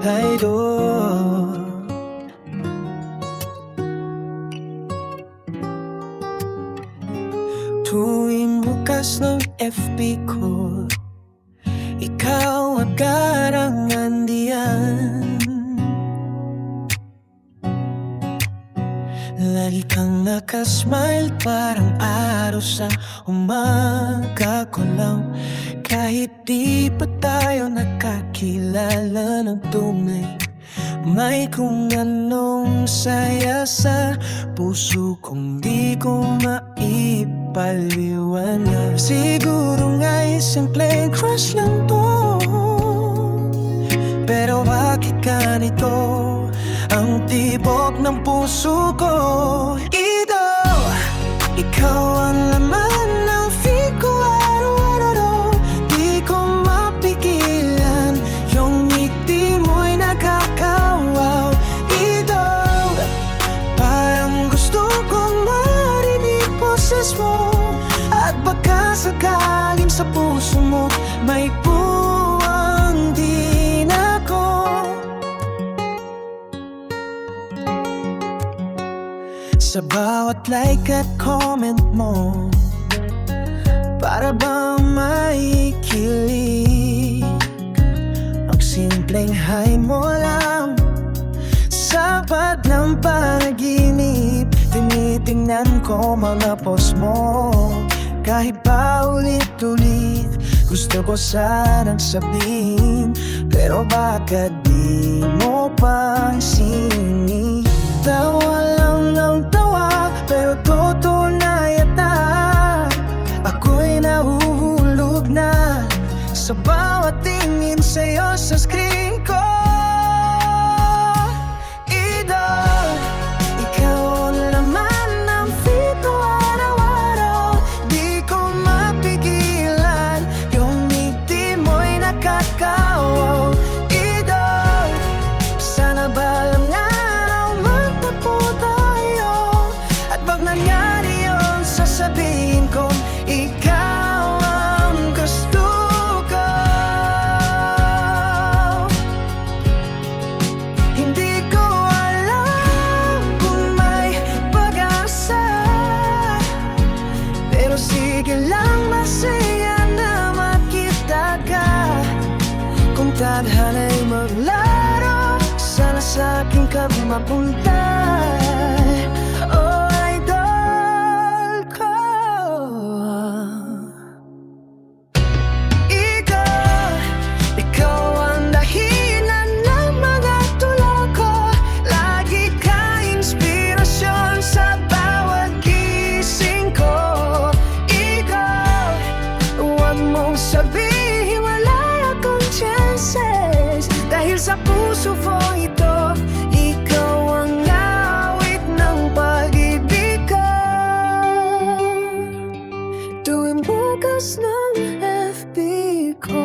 traidor. Tuwing bukas ng FB ko, ikaw agad ang nandiyan. Lagi kang nakasmile, parang araw sa umaga ko lang. Kahit di pa tayo nakakilala ng tunay, may kung anong saya sa puso kong di ko maipaliwanag. Siguro nga'y simpleng crush lang to, pero bakit ganito ang tibok ng puso ko? Ikaw ang laman ng feed ko araw-araw. Di ko mapigilan, yung ngiti mo'y nakakawaw. Idol, parang gusto kong marinig boses mo, at baka sakaling sa puso mo may buwang din ako. Sa bawat like at comment mo, para bang may kilig. Ang simpleng hi mo lang, sapat ng panaginip. Tinitingnan ko mga post mo, kahit pa ulit-ulit gusto ko sanang sabihin, pero bakit di mo pansinin? Tawa lang ng tawa, pero totoo na yata. Ako'y nahuhulog na sa bawat tingin sa'yo sa screen ko. Idol, ikaw ang laman ng feed ko araw-araw. Di ko mapigilan, yung ngiti mo'y nakakawaw. Idol, sana ba lang nga nangyari yun, sasabihin ko ikaw ang gusto ko. Hindi ko alam kung may pag-asa, pero sige lang, masaya na makita ka. Kung tadhana'y maglaro, sana sa'kin ka mapunta. Sabihin wala akong chances, dahil sa puso ko ito, ikaw ang awit ng pag-ibig ko. Tuwing bukas ng FB ko.